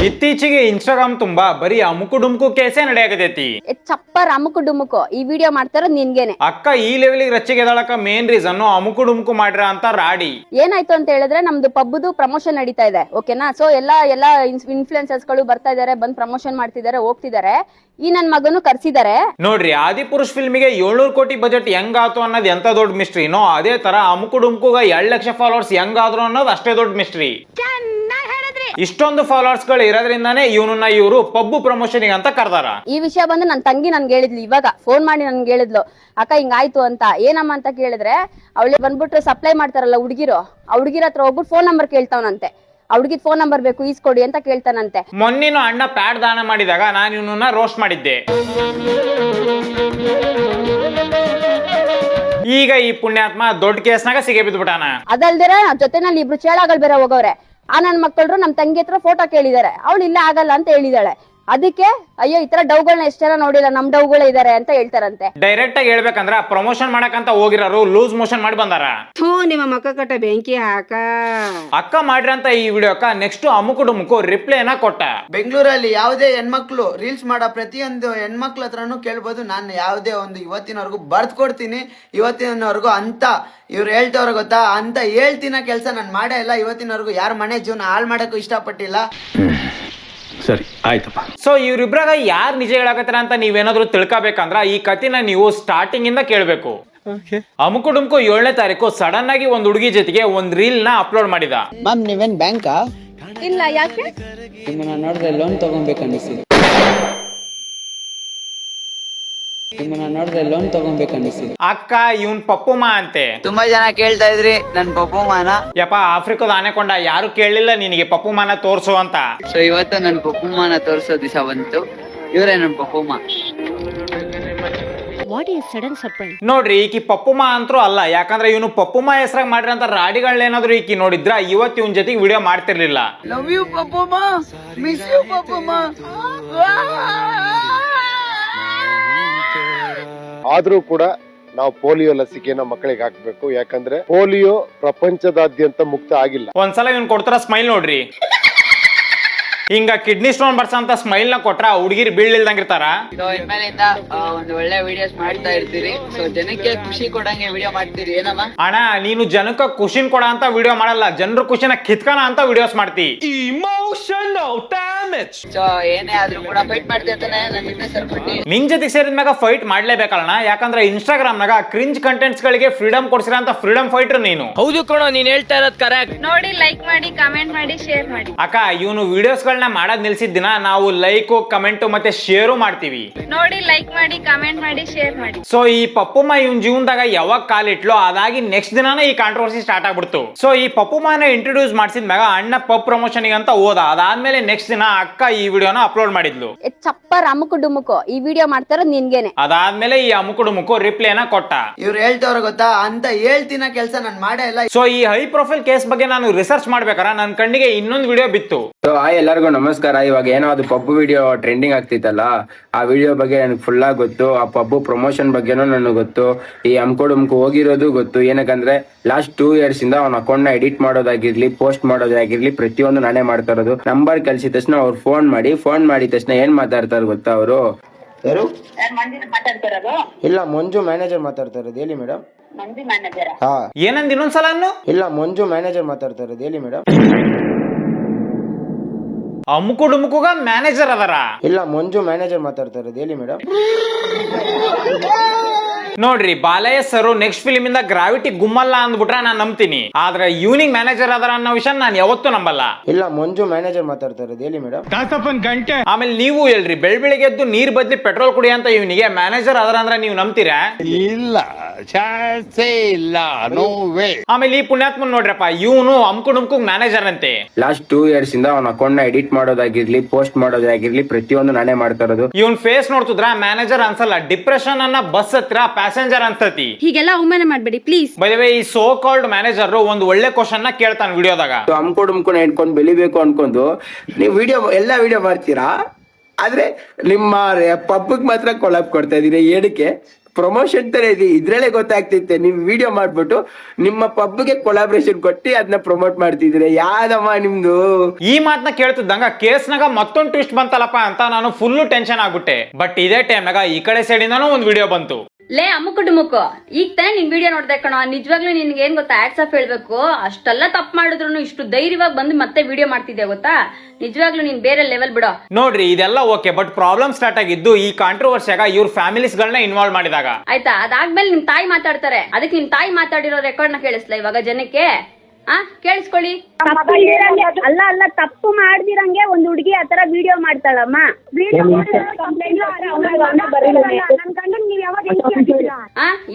ಇತ್ತೀಚೆಗೆ ಇನ್ಸ್ಟಾಗ್ರಾಮ್ ತುಂಬಾ ಬರೀ ಅಮುಕು ಡುಮ್ಕು ಕೇಸೇ ನಡೆಯಾಕತೈತಿ. ಚಪ್ಪರ್ ಅಮುಕು ಡುಮುಕು ಈ ವಿಡಿಯೋ ಮಾಡ್ತಾರ ನಿನ್ಗೇನೆ. ಅಕ್ಕ ಈ ಲೆವೆಲ್ಗೆ ರಚ್ಚಿಗೆ ಎದಳಕ ಮೇನ್ ರೀಸನ್ ಅಮುಕು ಡುಮ್ಕು ಮಾಡ್ರ ಅಂತ ರಾಡಿ. ಏನಾಯ್ತು ಅಂತ ಹೇಳಿದ್ರೆ ನಮ್ದು ಪಬ್ದು ಪ್ರಮೋಷನ್ ನಡೀತಾ ಇದೆ, ಓಕೆನಾ. ಸೊ ಎಲ್ಲಾ ಇನ್ಫ್ಲುಯೆನ್ಸರ್ಸ್ ಗಳು ಬರ್ತಾ ಇದಾರೆ, ಬಂದ್ ಪ್ರಮೋಷನ್ ಮಾಡ್ತಿದ್ದಾರೆ, ಹೋಗ್ತಿದ್ದಾರೆ. ಈ ನನ್ ಮಗನು ಕರ್ಸಿದ್ದಾರೆ. ನೋಡ್ರಿ, ಆದಿಪುರುಷ್ ಫಿಲ್ಮಿಗೆ 700 ಕೋಟಿ ಬಜೆಟ್ ಹೆಂಗಾತು ಅನ್ನೋದು ಎಂತ ದೊಡ್ಡ ಮಿಸ್ಟ್ರಿನೋ, ಅದೇ ತರ ಅಮುಕು ಡುಮ್ಕುಗ 2 ಲಕ್ಷ ಫಾಲೋವರ್ಸ್ ಹೆಂಗಾದ್ರು ಅನ್ನೋದು ಅಷ್ಟೇ ದೊಡ್ಡ ಮಿಸ್ಟ್ರಿ. ಇಷ್ಟೊಂದು ಫಾಲೋವರ್ಸ್ ಗಳು ಇರೋದ್ರಿಂದಾನೇ ಇವನನ್ನ ಇವರು ಪಬ್ಬು ಪ್ರಮೋಷನ್ ಅಂತ ಕರ್ದಾರ. ಈ ವಿಷಯ ಬಂದು ನನ್ ತಂಗಿ ನನ್ಗೆ ಹೇಳಿದ್ಲು, ಇವಾಗ ಫೋನ್ ಮಾಡಿ ನನ್ಗೆ ಹೇಳಿದ್ಲು, ಅಕ್ಕ ಹಿಂಗಾಯ್ತು ಅಂತ. ಏನಮ್ಮ ಅಂತ ಕೇಳಿದ್ರೆ, ಅವಳಿಗೆ ಬಂದ್ಬಿಟ್ಟು ಸಪ್ಲೈ ಮಾಡ್ತಾರಲ್ಲ ಹುಡುಗಿರು, ಆ ಹುಡುಗಿರ ಹತ್ರ ಹೋಗ್ಬಿಟ್ಟು ಫೋನ್ ನಂಬರ್ ಕೇಳ್ತಾವನಂತೆ. ಹುಡುಗಿದ್ ಫೋನ್ ನಂಬರ್ ಬೇಕು, ಈಸ್ಕೊಡಿ ಅಂತ ಕೇಳ್ತಾನಂತೆ. ಮೊನ್ನಿನ ಅಣ್ಣ ಪ್ಯಾಡ್ ದಾನ ಮಾಡಿದಾಗ ನಾನು ಇವನನ್ನ ರೋಸ್ಟ್ ಮಾಡಿದ್ದೆ. ಈಗ ಈ ಪುಣ್ಯಾತ್ಮ ದೊಡ್ಡ ಕೇಸ್ನಾಗ ಸಿಗೇ ಬಿದ್ಬಿಟ್ಟಾನ. ಅದಲ್ದಿರ ಜೊತೆನಲ್ಲಿ ಇಬ್ರು ಚೇಳಾಗಳು ಬೇರೆ ಹೋಗವ್ರೆ. ಆ ನನ್ ಮಕ್ಕಳು ನಮ್ ತಂಗಿ ಹತ್ರ ಫೋಟೋ ಕೇಳಿದಾರೆ, ಅವಳು ಇಲ್ಲ ಆಗಲ್ಲ ಅಂತ ಹೇಳಿದಾಳೆ. ಅದಕ್ಕೆ ಅಯ್ಯೋ ಈ ತರ ಡೌಗಳನ್ನ ಎಷ್ಟೆಲ್ಲ ನೋಡಿಲ್ಲ, ನಮ್ ಡೌಗಳು ಇದಾರೆ ಅಂತ ಹೇಳ್ತಾರಂತೆ. ಡೈರೆಕ್ಟ್ ಆಗಿ ಹೇಳ್ಬೇಕಂದ್ರ ಪ್ರಮೋಷನ್ ಮಾಡಕಂತ ಹೋಗಿರೋರು ಲೂಸ್ ಮೋಷನ್ ಮಾಡಿ ಬಂದಾರ. ನಿಮ್ಮ ಮಕ್ಕ ಕಟ್ಟ ಬೆಂಕಿ ಹಾಕ. ಅಕ್ಕ ಮಾಡ್ರಂತ ಈ ವಿಡಿಯೋಕ ನೆಕ್ಸ್ಟ್ ಅಮುಕು ಡುಮುಕು ರಿಪ್ಲೈನ ಕೊಟ್ಟ. ಬೆಂಗಳೂರಲ್ಲಿ ಯಾವುದೇ ಹೆಣ್ಮಕ್ಳು ರೀಲ್ಸ್ ಮಾಡೋ ಪ್ರತಿಯೊಂದು ಹೆಣ್ಮಕ್ಳ ಹತ್ರನು ಕೇಳ್ಬೋದು, ನಾನು ಯಾವುದೇ ಒಂದು ಇವತ್ತಿನವರೆಗೂ ಬರ್ದ್ ಕೊಡ್ತೀನಿ, ಇವತ್ತಿನವರೆಗೂ ಅಂತ ಇವ್ರು ಹೇಳ್ತವ್ರ ಗೊತ್ತಾ, ಅಂತ ಹೇಳ್ತಿನ ಕೆಲಸ ನಾನು ಮಾಡೇ ಇಲ್ಲ. ಇವತ್ತಿನವರೆಗೂ ಯಾರ ಮನೆ ಜೀವನ ಹಾಳು ಮಾಡಕ್ಕೂ ಇಷ್ಟಪಟ್ಟಿಲ್ಲ. ಸರಿ ಆಯ್ತಪ್ಪ. ಸೊ ಇವ್ರಿಬ್ರಾಗ ಯಾರು ನಿಜ ಹೇಳಕತ್ತಾರ ಅಂತ ನೀವೇನಾದ್ರೂ ತಿಳ್ಕೊಬೇಕಂದ್ರ ಈ ಕಥೆನ ನೀವು ಸ್ಟಾರ್ಟಿಂಗ್ ಇಂದ ಕೇಳ್ಬೇಕು. ಅಮುಕು ಡುಮ್ಕು 7ನೇ ತಾರೀಕು ಸಡನ್ ಆಗಿ ಒಂದ್ ಹುಡುಗಿ ಜೊತೆಗೆ ಒಂದ್ ರೀಲ್ ನ ಅಪ್ಲೋಡ್ ಮಾಡಿದ. ಮ್ಯಾಮ್ ನೀವೇನ್ ಬ್ಯಾಂಕಾ? ಇಲ್ಲ, ಯಾಕೆ? ನಿಮ್ಮನ್ನ ನೋಡಿದ್ರೆ ಲೋನ್ ತಗೊಬೇಕು ಅನ್ನಿಸಿದೆ. ಅಕ್ಕ ಇವನ್ ಪಪ್ಪುಮ ಅಂತೆ. ತುಂಬಾ ಜನ ಕೇಳ್ತಾ ಇದ್ರಿ ನನ್ ಪಪ್ಪುಮಾನ. ಯಪ್ಪ, ಆಫ್ರಿಕಾದ ಆನೆಕೊಂಡ ಯಾರು ಕೇಳಲಿಲ್ಲ ನಿನಗೆ ಪಪ್ಪುಮಾನ ತೋರ್ಸು ಅಂತ. ಸೊ ಇವತ್ತು ನನ್ ಪಪ್ಪುಮಾನ ತೋರ್ಸೋ ದಿವಸ ಬಂತು. ಇವರೇ ನನ್ ಪಪ್ಪುಮ. ನೋಡ್ರಿ, ಈಕಿ ಪಪ್ಪುಮ ಅಂತರೂ ಅಲ್ಲ, ಯಾಕಂದ್ರೆ ಇವನು ಪಪ್ಪುಮ ಹೆಸರಾಗ ಮಾಡಿರಂತ ರಾಡಿಗಳೇನಾದ್ರು ಈಕಿ ನೋಡಿದ್ರ ಇವತ್ತು ಇವನ್ ಜೊತೆಗೆ ವಿಡಿಯೋ ಮಾಡ್ತಿರ್ಲಿಲ್ಲ. ಲವ್ ಯು ಪಪ್ಪುಮ, ಮಿಸ್ ಯು ಪಪ್ಪುಮ. ಆದ್ರೂ ಕೂಡ ನಾವು ಪೋಲಿಯೋ ಲಸಿಕೆನ ಮಕ್ಕಳಿಗೆ ಹಾಕ್ಬೇಕು, ಯಾಕಂದ್ರೆ ಪೋಲಿಯೋ ಪ್ರಪಂಚದಾದ್ಯಂತ ಮುಕ್ತ ಆಗಿಲ್ಲ. ಒಂದ್ಸಲ ಇವ್ನ್ ಕೊಡ್ತಾರ ಸ್ಮೈಲ್ ನೋಡ್ರಿ, ಹಿಂಗ ಕಿಡ್ನಿ ಸ್ಟೋನ್ ಬರ್ಸಂತ ಸ್ಮೈಲ್ ನ ಕೊಟ್ರ ಹುಡುಗಿರ್ ಬೀಳ್ಲಿಲ್ದಂಗಿರ್ತಾರ. ಸೊ ಇನ್ಮೇಲಿಂದ ಒಂದು ಒಳ್ಳೆ ವಿಡಿಯೋಸ್ ಮಾಡ್ತಾ ಇರ್ತೀರಿ. ಸೊ ಜನಕ್ಕೆ ಖುಷಿ ಕೊಡಂಗೆ ವಿಡಿಯೋ ಮಾಡ್ತೀರಿ. ಏನಮ್ಮ ಅಣ್ಣ, ನೀನು ಜನಕ್ಕ ಖುಷಿನ್ ಕೊಡ ಅಂತ ವಿಡಿಯೋ ಮಾಡಲ್ಲ, ಜನರ ಖುಷಿನ ಕಿತ್ಕನ ಅಂತ ವಿಡಿಯೋಸ್ ಮಾಡ್ತಿ. ಸೊ ಏನೇ ಆದ್ರೂ ಕೂಡ ಫೈಟ್ ಮಾಡ್ತಿ ಅಂತಾನೆ ನನ್ನ ಹಿಂದೆ ಸರ್ಬಿಟ್ಟಿ. ನಿನ್ ಜೊತೆಗೆ ಸೇರಿದ ಮ್ಯಾಗ ಫೈಟ್ ಮಾಡ್ಲೇಬೇಕಲ್ಲ, ಯಾಕಂದ್ರೆ ಇನ್ಸ್ಟಾಗ್ರಾಮ್ ನಾಗ ಕ್ರಿಂಜ್ ಕಂಟೆಂಟ್ಸ್ ಗಳಿಗೆ ಫ್ರೀಡಮ್ ಕೊಡ್ಸಿರಂತ ಫ್ರೀಡಮ್ ಫೈಟರ್ ನೀನು. ಹೌದು ಕಣೋ, ನೀನ್ ಹೇಳ್ತಾ ಇರೋದ್ ಕರೆಕ್ಟ್. ನೋಡಿ, ಲೈಕ್ ಮಾಡಿ, ಕಮೆಂಟ್ ಮಾಡಿ, ಶೇರ್ ಮಾಡಿ. ಅಕ್ಕ, ಇವನು ವಿಡಿಯೋಸ್ ಗಳನ್ನ ಮಾಡೋದ್ ನಿಲ್ಸಿದ ದಿನ ನಾವು ಲೈಕ್, ಕಮೆಂಟ್ ಮತ್ತೆ ಶೇರು ಮಾಡ್ತೀವಿ. ನೋಡಿ, ಲೈಕ್ ಮಾಡಿ, ಕಮೆಂಟ್ ಮಾಡಿ, ಶೇರ್ ಮಾಡಿ. ಸೊ ಈ ಪಪ್ಪುಮ್ಮ ಇವನ್ ಜೀವನದಾಗ ಯಾವಾಗ ಕಾಲಿಟ್ಲೋ ಅದಾಗಿ ನೆಕ್ಸ್ಟ್ ದಿನಾನೇ ಈ ಕಾಂಟ್ರವರ್ಸಿ ಸ್ಟಾರ್ಟ್ ಆಗ್ಬಿಡ್ತು. ಸೊ ಈ ಪಪ್ಪುಮ್ಮನ ಇಂಟ್ರೊಡ್ಯೂಸ್ ಮಾಡಿಸಿದ ಮ್ಯಾಗ ಅಣ್ಣ ಪಪ್ ಪ್ರಮೋಷನ್ ಅಂತ ಹೋದ. ಅದಾದ್ಮೇಲೆ ನೆಕ್ಸ್ಟ್ ದಿನ ಅಕ್ಕ ಈ ವಿಡಿಯೋನ ಅಪ್ಲೋಡ್ ಮಾಡಿದ್ಲು. ಚಪ್ಪರ್ ಅಮುಕು ಡುಮುಕು ಈ ವಿಡಿಯೋ ಮಾಡ್ತಾರ ನಿನ್ಗೇನೆ. ಅದಾದ್ಮೇಲೆ ಈ ಅಮುಕು ಡುಮುಕು ರಿಪ್ಲೈನ ಕೊಟ್ಟ. ಇವ್ರು ಹೇಳ್ತವ್ರ ಗೊತ್ತಾ, ಅಂತ ಹೇಳ್ತಿನ ಕೆಲಸ ನಾನು ಮಾಡೇ ಇಲ್ಲ. ಸೊ ಈ ಹೈ ಪ್ರೊಫೈಲ್ ಕೇಸ್ ಬಗ್ಗೆ ನಾನು ರಿಸರ್ಚ್ ಮಾಡ್ಬೇಕಾರ ನನ್ನ ಕಣ್ಣಿಗೆ ಇನ್ನೊಂದು ವಿಡಿಯೋ ಬಿತ್ತು. ಹಾಯ್ ಎಲ್ಲರಿಗೂ ನಮಸ್ಕಾರ. ಇವಾಗ ಏನೋ ಅದು ಪಬ್ಬು ವಿಡಿಯೋ ಟ್ರೆಂಡಿಂಗ್ ಆಗ್ತಿತ್ತಲ್ಲ, ಆ ವಿಡಿಯೋ ಬಗ್ಗೆ ನನಗೆ ಫುಲ್ ಆಗಿ ಗೊತ್ತು. ಆ ಪಬ್ಬು ಪ್ರಮೋಷನ್ ಬಗ್ಗೆನೂ ನನಗೆ ಗೊತ್ತು. ಈ ಅಮ್ಕೋಡುಮ್ಕು ಹೋಗಿರೋದು ಗೊತ್ತು. ಏನಕ್ಕಂದ್ರೆ ಲಾಸ್ಟ್ 2 years ಇಂದ ಅವ್ನ ಅಕೌಂಟ್ ನ ಎಡಿಟ್ ಮಾಡೋದಾಗಿರ್ಲಿ, ಪೋಸ್ಟ್ ಮಾಡೋದಾಗಿರ್ಲಿ, ಪ್ರತಿಯೊಂದು ನಾನೇ ಮಾಡ್ತಾ ಇರೋದು. ನಂಬರ್ ಕಳ್ಸಿದ ತಕ್ಷಣ ಅವ್ರು ಫೋನ್ ಮಾಡಿದ ತಕ್ಷಣ ಏನ್ ಮಾತಾಡ್ತಾರ ಗೊತ್ತಾ ಅವರು? ಇಲ್ಲ, ಮಂಜು ಮ್ಯಾನೇಜರ್ ಮಾತಾಡ್ತಾ ಇರೋದು. ಹೇಳಿ ಮೇಡಮ್. ಹಾ, ಏನಂದ್ ಇನ್ನೊಂದ್ಸಲ ಅನ್ನು? ಇಲ್ಲ, ಮಂಜು ಮ್ಯಾನೇಜರ್ ಮಾತಾಡ್ತಾ ಇರೋದು. ಹೇಳಿ ಮೇಡಮ್. ಅಮುಕು ಡುಮುಕುಗ ಮ್ಯಾನೇಜರ್ ಅದರ? ಇಲ್ಲ, ಮಂಜು ಮ್ಯಾನೇಜರ್ ಮಾತಾಡ್ತಾ ಇರೋದು. ಹೇಳಿ ಮೇಡಮ್. ನೋಡ್ರಿ, ಬಾಲಯ್ಯ ಸರ್ ನೆಕ್ಸ್ಟ್ ಫಿಲ್ಮ್ ಇಂದ ಗ್ರಾವಿಟಿ ಗುಮ್ಮಲ್ಲ ಅಂದ್ಬಿಟ್ರೆ ನಾನ್ ನಂಬ್ತೀನಿ, ಆದ್ರೆ ಯೂನಿಕ್ ಮ್ಯಾನೇಜರ್ ಅದರ ಅನ್ನೋ ವಿಷಯ ನಾನು ಯಾವತ್ತೂ ನಂಬಲ್ಲ. ಇಲ್ಲ, ಮಂಜು ಮ್ಯಾನೇಜರ್ ಮಾತಾಡ್ತಾ ಇರೋದು. ಹೇಳಿ ಮೇಡಮ್. ಆಮೇಲೆ ನೀವು ಹೇಳ್ರಿ, ಬೆಳಿಗ್ಗೆ ಎದ್ದು ನೀರ್ ಬದ್ಲಿ ಪೆಟ್ರೋಲ್ ಕುಡಿ ಅಂತ ಇವನಿಗೆ ಮ್ಯಾನೇಜರ್ ಅದರ ಅಂದ್ರೆ ನೀವು ನಂಬ್ತೀರಾ? ಇಲ್ಲ, ಚಾನ್ಸೇ ಇಲ್ಲ, ನೋ ವೇ. ಆಮೇಲೆ ಈ ಪುಣ್ಯಾತ್ಮನ್ ನೋಡ್ರಪ್ಪ, ಇವನು ಅಮ್ಕು ಡುಮ್ಕು ಮ್ಯಾನೇಜರ್ ಅಂತೆ. ಲಾಸ್ಟ್ 2 years ಇಂದ ಅವ್ನ ಅಕೌಂಟ್ ನ ಎಡಿಟ್ ಮಾಡೋದಾಗಿರ್ಲಿ, ಪೋಸ್ಟ್ ಮಾಡೋದಾಗಿರ್ಲಿ, ಪ್ರತಿಯೊಂದು ನಾನೇ ಮಾಡ್ತಾ ಇರೋದು. ಇವನ್ ಫೇಸ್ ನೋಡ್ತಿದ್ರ ಮ್ಯಾನೇಜರ್ ಅನ್ಸಲ್ಲ, ಡಿಪ್ರೆಷನ್ ಅನ್ನ ಬಸ್ ಹತ್ರ ಪ್ಯಾಸೆಂಜರ್ ಅನ್ಸತಿ. ಹೀಗೆಲ್ಲ ಅವಮಾನ ಮಾಡ್ಬೇಡಿ ಪ್ಲೀಸ್. ಬೈ ದ ವೇ, ಈ ಸೋ ಕಾಲ್ಡ್ ಮ್ಯಾನೇಜರ್ ಒಂದು ಒಳ್ಳೆ ಕ್ವಶನ್ ನ ಕೇಳ್ತಾನೆ ವಿಡಿಯೋದಾಗ. ಅಮ್ಕೋಡುಮ್ಕೋನ ಇಟ್ಕೊಂಡು ಬೆಳಿಬೇಕು ಅನ್ಕೊಂಡು ನೀವು ಎಲ್ಲಾ ವಿಡಿಯೋ ಮಾಡ್ತೀರಾ, ಆದ್ರೆ ನಿಮ್ಮ ಪಬ್ಬಿಗೆ ಮಾತ್ರ ಕೊಲಾಬ್ ಕೊಡ್ತಾ ಇದೀರಿ. ಏನಕ್ಕೆ? ಪ್ರಮೋಷನ್ ತರ ಇದೆ, ಇದ್ರಲ್ಲೇ ಗೊತ್ತಾಗ್ತಿತ್ತೆ. ನಿಮ್ ವಿಡಿಯೋ ಮಾಡ್ಬಿಟ್ಟು ನಿಮ್ಮ ಪಬ್ಗೆ ಕೊಲಾಬ್ರೇಷನ್ ಕೊಟ್ಟು ಅದನ್ನ ಪ್ರಮೋಟ್ ಮಾಡ್ತಿದ್ರೆ ಯಾವ್ದಮ್ಮ ನಿಮ್ದು? ಈ ಮಾತನ್ನ ಕೇಳ್ತಿದ್ದಂಗ ಕೇಸ್ನಾಗ ಮತ್ತೊಂದು ಟ್ವಿಸ್ಟ್ ಬಂತಲ್ಲಪ್ಪ ಅಂತ ನಾನು ಫುಲ್ ಟೆನ್ಷನ್ ಆಗ್ಬಿಟ್ಟೆ. ಬಟ್ ಇದೇ ಟೈಮ್ನಾಗ ಈ ಕಡೆ ಸೈಡ್ ಇಂದಾನು ಒಂದು ವಿಡಿಯೋ ಬಂತು. ಲೇ ಅಮ್ಮುಕು ಡುಮುಕು, ಈಗ ತಾನೇ ನಿನ್ ವಿಡಿಯೋ ನೋಡ್ದೆ ಕಣೋ. ನಿಜವಾಗ್ಲೂ ನಿನ್ಗೆ ಏನ್ ಗೊತ್ತಾ, ಆಡ್ಸ್ ಆಫ್ ಹೇಳ್ಬೇಕು. ಅಷ್ಟೆಲ್ಲ ತಪ್ಪು ಮಾಡಿದ್ರು ಇಷ್ಟು ಧೈರ್ಯವಾಗಿ ಬಂದು ಮತ್ತೆ ವಿಡಿಯೋ ಮಾಡ್ತಿದ್ದೆ ಗೊತ್ತಾ. ನಿಜವಾಗ್ಲೂ ನೀನ್ ಬೇರೆ ಲೆವೆಲ್ ಬಿಡೋ. ನೋಡ್ರಿ ಇದೆಲ್ಲ ಓಕೆ, ಬಟ್ ಪ್ರಾಬ್ಲಮ್ ಸ್ಟಾರ್ಟ್ ಆಗಿದ್ದು ಈ ಕಾಂಟ್ರವರ್ಸಿಯಾಗ ಇವ್ರ ಫ್ಯಾಮಿಲೀಸ್ ಗಳನ್ನ ಇನ್ವಾಲ್ವ್ ಮಾಡಿದಾಗ. ಆಯ್ತಾ, ಅದಾದ್ಮೇಲೆ ನಿಮ್ ತಾಯಿ ಮಾತಾಡ್ತಾರೆ. ಅದಕ್ಕೆ ನಿಮ್ ತಾಯಿ ಮಾತಾಡಿರೋ ರೆಕಾರ್ಡ್ ನ ಕೇಳಿಸ್ಲಾ ಇವಾಗ ಜನಕ್ಕೆ? ಕೇಳಿಸ್ಕೊಳ್ಳಿ. ಅಲ್ಲ ಅಲ್ಲ, ತಪ್ಪು ಮಾಡ್ದಿರಂಗೆ ಒಂದ್ ಹುಡುಗಿ ಆತರ ವಿಡಿಯೋ ಮಾಡ್ತಾಳಮ್ಮ.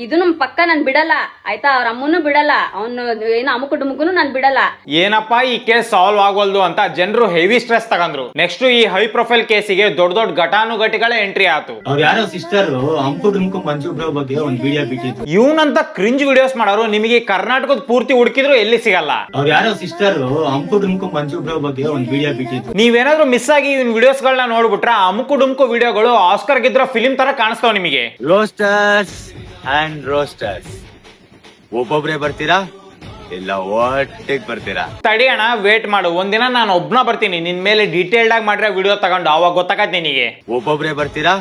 ಇದು ನಮ್ ಪಕ್ಕ ನಾನ್ ಬಿಡಲ್ಲ ಆಯ್ತಾ, ಅವ್ರ ಅಮ್ಮನು ಬಿಡಲ್ಲ, ಅವ್ನು ಏನು ಅಮ್ಮು ಡುಮುಕುನು ನಾನ್ ಬಿಡಲ್ಲ. ಏನಪ್ಪಾ ಈ ಕೇಸ್ ಸಾಲ್ವ್ ಆಗೋಲ್ದು ಅಂತ ಜನರು ಹೆವಿ ಸ್ಟ್ರೆಸ್ ತಗಂದ್ರು. ನೆಕ್ಸ್ಟ್ ಈ ಹೈ ಪ್ರೊಫೈಲ್ ಕೇಸಿಗೆ ದೊಡ್ಡ ದೊಡ್ಡ ಘಟಾನುಘಟಿಗಳೇ ಎಂಟ್ರಿ ಆಯ್ತು. ಅವ್ರು ಯಾರೋ ಸಿಸ್ಟರ್ ಅಮ್ಕು ಡುಮ್ಕು ಮಂಜು ಬ್ರೋ ಬಗ್ಗೆ ಒಂದ್ ವಿಡಿಯೋ ಬಿಟ್ಟಿದ್ರು. ಇವನಂತ ಕ್ರಿಂಜ್ ವಿಡಿಯೋಸ್ ಮಾಡೋರು ನಿಮಗೆ ಕರ್ನಾಟಕದ ಪೂರ್ತಿ ಹುಡುಕಿದ್ರು ಎಲ್ಲಿ ಸಿಗಲ್ಲ. ಅವ್ರು ಯಾರೋ ಸಿಸ್ಟರ್ ಅಮ್ಕು ಡುಮ್ಕು ಮಂಜು ಬ್ರೋ ಬಗ್ಗೆ ಒಂದ್ ವಿಡಿಯೋ ಬಿಟ್ಟಿದ್ರು. ನೀವೇನಾದ್ರೂ ಮಿಸ್ ಆಗಿ ಇವ್ನ ವಿಡಿಯೋಸ್ ಗಳನ್ನ ನೋಡ್ಬಿಟ್ರ ಅಮುಕು ಡುಮ್ಕು ವಿಡಿಯೋಗಳು ಆಸ್ಕರ್ ಗಿದ್ರ ಫಿಲಿಂ ತರ ಕಾಣಿಸ್ತಾವ ನಿಮಗೆ. ರೋಸ್ಟರ್ಸ್ ಅಂಡ್ ರೋಸ್ಟರ್ಸ್ ಒಬ್ಬೊಬ್ರೆ ಬರ್ತೀರಾ ಇಲ್ಲ ಒಟ್ಟಿಗೆ ಬರ್ತೀರಾ? ತಡಿ ಅಣ್ಣ, ವೇಟ್ ಮಾಡು. ಒಂದಿನ ನಾನು ಒಬ್ನ ಬರ್ತೀನಿ, ನಿನ್ ಮೇಲೆ ಡೀಟೇಲ್ಡ್ ಆಗಿ ಮಾಡಿರೋ ವಿಡಿಯೋ ತಗೊಂಡು, ಅವಾಗ ಗೊತ್ತಾಗತ್ತೆ ನಿನಗೆ. ಒಬ್ಬೊಬ್ರೆ ಬರ್ತೀರಾ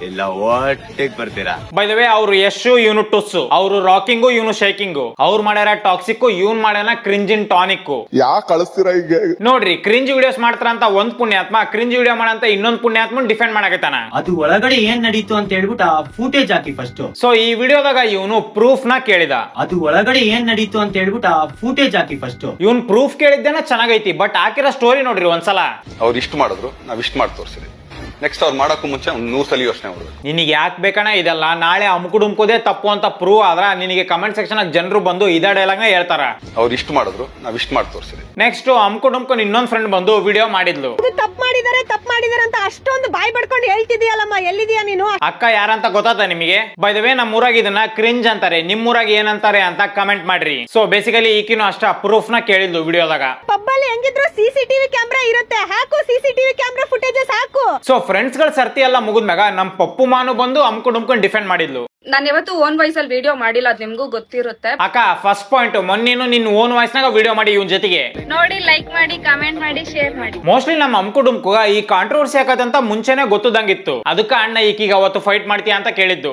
ಇಲ್ಲ ಒಟ್ಟಿಗೆ ಬರ್ತೀರಾ? ಬೈ ದ ವೇ ಅವ್ರು ಯಶು ಇವನು ಟುಸ್ಸು, ಅವ್ರು ರಾಕಿಂಗು ಇವನು ಶೇಕಿಂಗು, ಅವ್ರು ಮಾಡ್ಯಾರ ಟಾಕ್ಸಿಕ್, ಇವನ್ ಮಾಡ್ಯಾನ ಕ್ರಿಂಜಿನ್ ಟಾನಿಕ್. ಯಾಕೆ ಕಳಿಸ್ತೀರಾ ಈಗ? ನೋಡ್ರಿ ಕ್ರಿಂಜ್ ವಿಡಿಯೋಸ್ ಮಾಡ್ತಾರ ಅಂತ ಒಂದ್ ಪುಣ್ಯಾತ್ಮ ಕ್ರಿಂಜ್ ವಿಡಿಯೋ ಮಾಡಂತ ಇನ್ನೊಂದ್ ಪುಣ್ಯಾತ್ಮ ಡಿಫೆಂಡ್ ಮಾಡಕತ್ತಾನ. ಅದು ಒಳಗಡೆ ಏನ್ ನಡೀತು ಅಂತ ಹೇಳ್ಬಿಟ್ಟು ಆ ಫೂಟೇಜ್ ಹಾಕಿ ಫಸ್ಟ್. ಸೊ ಈ ವಿಡಿಯೋದಾಗ ಇವನು ಪ್ರೂಫ್ ನ ಕೇಳಿದ. ಅದು ಒಳಗಡೆ ಏನ್ ನಡೀತು ಅಂತ ಹೇಳ್ಬಿಟ್ಟು ಆ ಫೂಟೇಜ್ ಹಾಕಿ ಫಸ್ಟ್. ಇವನ್ ಪ್ರೂಫ್ ಕೇಳಿದ್ದೇನ ಚೆನ್ನಾಗೈತಿ, ಬಟ್ ಹಾಕಿರೋ ಸ್ಟೋರಿ ನೋಡ್ರಿ ಒಂದ್ಸಲ. ಅವ್ರು ಇಷ್ಟು ಮಾಡಿದ್ರು, ನಾವ್ ಇಷ್ಟು ಮಾಡಿ ತೋರಿಸಿದ್ವಿ. ನೆಕ್ಸ್ಟ್ ಅವ್ರು ಮಾಡಕ್ಕೂ ಮುಂಚೆ 100 ಸಲ ಯೋಚನೆ ಮಾಡೋದು. ನಿನಗೆ ಯಾಕೆ ಬೇಕಣ್ಣ ಇದೆಲ್ಲ? ನಾಳೆ ಅಮ್ಕುಡುಮ್ಕೋದೇ ತಪ್ಪು ಅಂತ ಪ್ರೂವ್ ಆದ್ರ ನಿನಗೆ ಕಮೆಂಟ್ ಸೆಕ್ಷನ್ ಜನರು ಬಂದು ಇದೇ ಡೈಲಾಗ್ ನ ಹೇಳ್ತಾರ. ಅವ್ರು ಇಷ್ಟು ಮಾಡಿದ್ರು, ನಾವ್ ಇಷ್ಟು ಮಾಡಿ ತೋರಿಸಿದ್ವಿ. ನೆಕ್ಸ್ಟ್ ಅಮ್ಕುಡುಮ್ಕೋನ್ ಇನ್ನೊಂದ್ ಫ್ರೆಂಡ್ ಬಂದು ವಿಡಿಯೋ ಮಾಡಿದ್ಲು. ತಪ್ಪು ಮಾಡಿದಾರೆ ಅಂತ ಅಷ್ಟೊಂದು ಬಾಯ್ ಬಡ್ಕೊಂಡು ಹೇಳ್ತಿದ್ಯಲ್ಲಮ್ಮ, ಎಲ್ಲಿದ್ಯಾ ನೀನು? ಅಕ್ಕ ಯಾರಂತ ಗೊತ್ತಾತ ನಿಮಗೆ? ಬೈ ದ ವೇ ನಮ್ಮ ಊರಾಗ ಇದನ್ನ ಕ್ರಿಂಜ್ ಅಂತಾರೆ, ನಿಮ್ ಊರಾಗ ಏನಂತಾರೆ ಅಂತ ಕಮೆಂಟ್ ಮಾಡ್ರಿ. ಸೊ ಬೇಸಿಕಲಿ ಈಕಿನೂ ಅಷ್ಟ ಪ್ರೂಫ್ ನ ಕೇಳಿದ್ಲು ವಿಡಿಯೋದಾಗ. ಪಬ್ಬಲ್ಲಿ ಹೆಂಗಿದ್ರು CCTV ಕ್ಯಾಮ್ರಾ ಇರುತ್ತೆ, ಹಾಕು CCTV ಕ್ಯಾಮ್ರಾ ಫುಟೇಜಸ್ ಹಾಕು. ಸೊ ಫ್ರೆಂಡ್ಸ್ ಗಳ ಸರ್ತಿ ಎಲ್ಲ ಮುಗಿದ್ಮ್ಯಾಗ ನಮ್ ಪಪ್ಪು ಮಾನು ಬಂದು ಅಮ್ಕುಡುಮ್ಕೊಂಡ್ ಡಿಫೆಂಡ್ ಮಾಡಿದ್ಲು. ನಾನು ಯಾವತ್ತು ಓನ್ ವಾಯ್ಸ್ ಅಲ್ಲಿ ವಿಡಿಯೋ ಮಾಡಿಲ್ಲ, ಅದ್ ನಿಮ್ಗೂ ಗೊತ್ತಿರುತ್ತೆ. ಅಕ್ಕ ಫಸ್ಟ್ ಪಾಯಿಂಟ್, ಮೊನ್ನೇನು ನಿನ್ ಓನ್ ವಾಯ್ಸ್ ನಾಗ ವಿಡಿಯೋ ಮಾಡಿ ಇವನ್ ಜೊತೆಗೆ ನೋಡಿ, ಲೈಕ್ ಮಾಡಿ, ಕಮೆಂಟ್ ಮಾಡಿ, ಶೇರ್ ಮಾಡಿ. ಮೋಸ್ಟ್ಲಿ ನಮ್ಮ ಅಮ್ಕುಡುಮ್ಕು ಈ ಕಾಂಟ್ರವರ್ಸಿ ಆಗದಂತ ಮುಂಚೆನೆ ಗೊತ್ತದಂಗಿತ್ತು. ಅದಕ್ಕ ಅಣ್ಣ ಈಕೀಗ ಅವತ್ತು ಫೈಟ್ ಮಾಡ್ತೀಯ ಅಂತ ಕೇಳಿದ್ದು.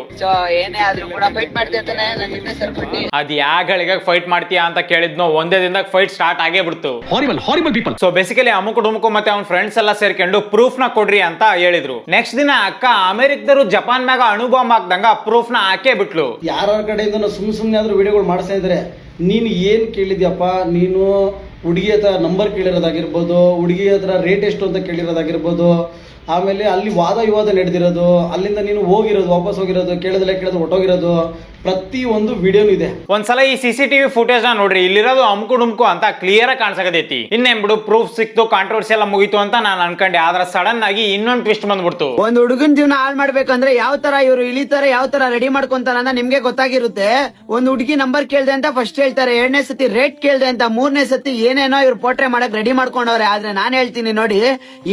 ಏನೇ ಆದ್ರೂ ಕೂಡ ಫೈಟ್ ಮಾಡ್ತೀಯ ಅಂತಾನೆ ನನ್ನ ಸರ್ಬಿಟ್ಟು. ಅದ್ ಯಾಗಳಿಗೆ ಫೈಟ್ ಮಾಡ್ತೀಯಾ ಅಂತ ಕೇಳಿದ್ನೋ ಒಂದೇ ದಿನದಾಗ ಫೈಟ್ ಸ್ಟಾರ್ಟ್ ಆಗೇ ಬಿಡ್ತು. Horrible people. ಸೊ ಬೇಸಿಕಲಿ ಅಮ್ಕುಡುಮ್ಕು ಮತ್ತೆ ಅವ್ನ ಫ್ರೆಂಡ್ಸ್ ಎಲ್ಲ ಸೇರ್ಕೊಂಡು ಪ್ರೂಫ್ ನ ಕೊಡ್ರಿ ಅಂತ ಹೇಳಿದ್ರು. ನೆಕ್ಸ್ಟ್ ದಿನ ಅಕ್ಕ ಅಮೆರಿಕದವರು ಜಪಾನ್ ಮ್ಯಾಗ ಅಣು ಬಾಂಬ್ ಹಾಕ್ದಂಗ ಪ್ರೂಫ್ ನ ಹಾಕೇ ಬಿಟ್ಲು. ಯಾರ ಕಡೆಯಿಂದ ಸುಮ್ಮನೆ ಆದ್ರೂ ವಿಡಿಯೋಗಳು ಮಾಡಿಸ್ತಾ ಇದ್ರೆ, ನೀನು ಏನ್ ಕೇಳಿದ್ಯಪ್ಪ? ನೀನು ಹುಡುಗಿ ಹತ್ರ ನಂಬರ್ ಕೇಳಿರೋದಾಗಿರ್ಬೋದು, ಹುಡುಗಿ ಹತ್ರ ರೇಟ್ ಎಷ್ಟು ಅಂತ ಕೇಳಿರೋದಾಗಿರ್ಬೋದು, ಆಮೇಲೆ ಅಲ್ಲಿ ವಾದ ವಿವಾದ ನಡೆದಿರೋದು, ಅಲ್ಲಿಂದ ನೀನು ಹೋಗಿರೋದು, ವಾಪಸ್ ಹೋಗಿರೋದು, ಕೇಳಿದ್ರೆ ಹೊಟ್ಟೋಗಿರೋದು, ಪ್ರತಿ ಒಂದು ವಿಡಿಯೋನು ಇದೆ. ಒಂದ್ಸಲ ಈ CCTV ಫುಟೇಜ್ ನ ನೋಡ್ರಿ, ಇಲ್ಲಿರೋದು ಅಮ್ಕುಡುಮ್ಕು ಅಂತ ಕ್ಲಿಯರ್ ಆಗಿ ಕಾಣಿಸಕತೈತಿ. ಇನ್ನೇನ್ ಬಿಡು, ಪ್ರೂಫ್ ಸಿಕ್ತು, ಕಾಂಟ್ರವರ್ಸಿ ಎಲ್ಲ ಮುಗಿತು ಅಂತ ನಾನು ಅನ್ಕೊಂಡೆ. ಆದ್ರೆ ಸಡನ್ ಆಗಿ ಇನ್ನೊಂದು ಟ್ವಿಸ್ಟ್ ಬಂದ್ಬಿಡ್ತು. ಒಂದ್ ಹುಡುಗನ್ ಜೀವನ ಹಾಳು ಮಾಡ್ಬೇಕಂದ್ರೆ ಯಾವ ತರ ಇವ್ರು ಇಳಿತಾರೆ, ಯಾವ ತರ ರೆಡಿ ಮಾಡ್ಕೊಂತಾರ ಅಂತ ನಿಮ್ಗೆ ಗೊತ್ತಾಗಿರುತ್ತೆ. ಒಂದ್ ಹುಡುಗಿ ನಂಬರ್ ಕೇಳ್ದೆ ಅಂತ ಫಸ್ಟ್ ಹೇಳ್ತಾರೆ, 2ನೇ ಸತಿ ರೇಟ್ ಕೇಳ್ದೆ ಅಂತ, 3ನೇ ಸತಿ ಏನೇನೋ ಇವ್ರು ಪೋಟ್ರೆ ಮಾಡಕ್ ರೆಡಿ ಮಾಡ್ಕೊಂಡವ್ರೆ. ಆದ್ರೆ ನಾನ್ ಹೇಳ್ತೀನಿ ನೋಡಿ,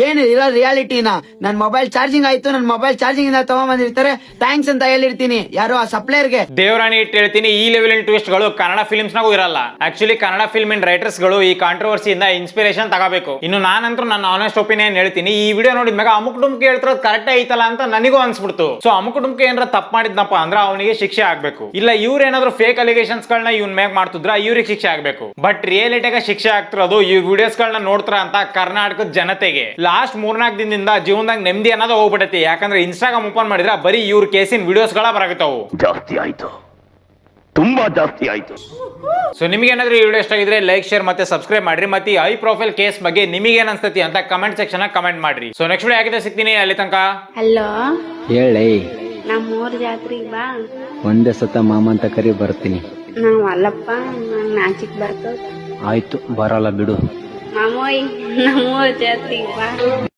ಏನ್ ಇರೋ ರಿಯಾಲಿಟಿನ, ನನ್ ಮೊಬೈಲ್ ಚಾರ್ಜಿಂಗ್ ಆಯ್ತು, ನನ್ ಮೊಬೈಲ್ ಚಾರ್ಜಿಂಗ್ ಇಂದ ತಗೊಂಡ್ಬಂದಿರ್ತಾರೆ, ಥ್ಯಾಂಕ್ಸ್ ಅಂತ ಹೇಳಿರ್ತೀನಿ ಯಾರು ಆ ಸಪ್ಲೈಯರ್ಗೆ. ದೇವರಾಣಿ ಇಟ್ಟು ಹೇಳ್ತೀನಿ, ಈ ಲೆವೆಲ್ ಟ್ವಿಸ್ಟ್ ಗಳು ಕನ್ನಡ ಫಿಲ್ಮ್ಸ್ ನಾಗೂ ಇರಲ್ಲ. Actually Kannada film in writers ಗಳು ಈ ಕಾಂಟ್ರವರ್ಸಿಯಿಂದ ಇನ್ಸ್ಪಿರೇಷನ್ ತಗೋಬೇಕು. ಇನ್ನು ನಾನಂತೂ ನನ್ನ ಆನೆಸ್ಟ್ ಒಪಿನಿಯನ್ ಹೇಳ್ತೀನಿ, ಈ ವಿಡಿಯೋ ನೋಡಿದ್ಮ್ಯಾಗ ಅಮ್ಕುಡುಮ್ಕೆ ಹೇಳ್ತಿರೋದು ಕರೆಕ್ಟ್ ಐತಲ್ಲ ಅಂತ ನನಗೂ ಅನ್ಸ್ಬಿಡ್ತು. ಸೊ ಅಮ್ಕುಡುಮ್ಕೆ ಏನಾರ ತಪ್ಪು ಮಾಡಿದ್ನಪ್ಪ ಅಂದ್ರೆ ಅವನಿಗೆ ಶಿಕ್ಷೆ ಆಗ್ಬೇಕು. ಇಲ್ಲ ಇವ್ರ ಏನಾದ್ರು ಫೇಕ್ ಅಲಿಗೇಷನ್ಸ್ ಗಳನ್ನ ಇವ್ನ ಮ್ಯಾಗ ಮಾಡ್ತಿದ್ರ ಇವ್ರಿಗೆ ಶಿಕ್ಷೆ ಆಗ್ಬೇಕು. ಬಟ್ ರಿಯಾಲಿಟಿಗೆ ಶಿಕ್ಷೆ ಆಗ್ತಿರೋದು ಈ ವಿಡಿಯೋಸ್ ಗಳನ್ನ ನೋಡ್ತಾರ ಅಂತ ಕರ್ನಾಟಕದ ಜನತೆಗೆ. ಲಾಸ್ಟ್ 3-4 ದಿನದಿಂದ ಜೀವನದಾಗ ನೆಮ್ಮದಿ ಅನ್ನೋದು ಹೋಗ್ಬಿಡೈತಿ. ಯಾಕಂದ್ರೆ ಇನ್ಸ್ಟಾಗ್ರಾಮ್ ಓಪನ್ ಮಾಡಿದ್ರೆ ಬರೀ ಇವ್ರ ಕೇಸಿನ ವಿಡಿಯೋಸ್ ಗಳ ಬರಕತ್ತಾವು. ಜಾಸ್ತಿ ಆಯ್ತು, ತುಂಬಾ ಜಾಸ್ತಿ ಆಯ್ತು. ಸೊ ನಿಮಗೆ ಏನಾದ್ರೂ ಈ ವಿಡಿಯೋ ಇಷ್ಟ ಆಗಿದ್ರೆ ಲೈಕ್, ಶೇರ್ ಮತ್ತೆ ಸಬ್ಸ್ಕ್ರೈಬ್ ಮಾಡ್ರಿ. ಮತ್ತೆ ಹೈ ಪ್ರೊಫೈಲ್ ಕೇಸ್ ಬಗ್ಗೆ ನಿಮಗೆ ಏನ್ ಅನ್ಸ್ತತಿ ಅಂತ ಕಮೆಂಟ್ ಸೆಕ್ಷನ್ ಕಮೆಂಟ್ ಮಾಡ್ರಿ. ಸೊ ನೆಕ್ಸ್ಟ್ ವಿಡಿಯೋ ಆಗಿದೆ ಸಿಗ್ತೀನಿ. ಅಲ್ಲಿ ತನಕ ಹಲೋ ಹೇಳಿ, ನಮ್ಮೂರ್ ಜಾತ್ರೆಗೆ ಬಾ, ಒಂದೇ ಸತ ಮಾಮ ಅಂತ ಕರಿ ಬರ್ತೀನಿ. ನಾವ್ ಅಲ್ಲಪ್ಪ, ನಂಗ್ ನಾಚಿಕ್ ಬರ್ತದ. ಆಯ್ತು, ಬರಲ್ಲ ಬಿಡು ಮಾಮೋಯ್, ನಮ್ಮೂರ್ ಜಾತ್ರೆಗೆ ಬಾ.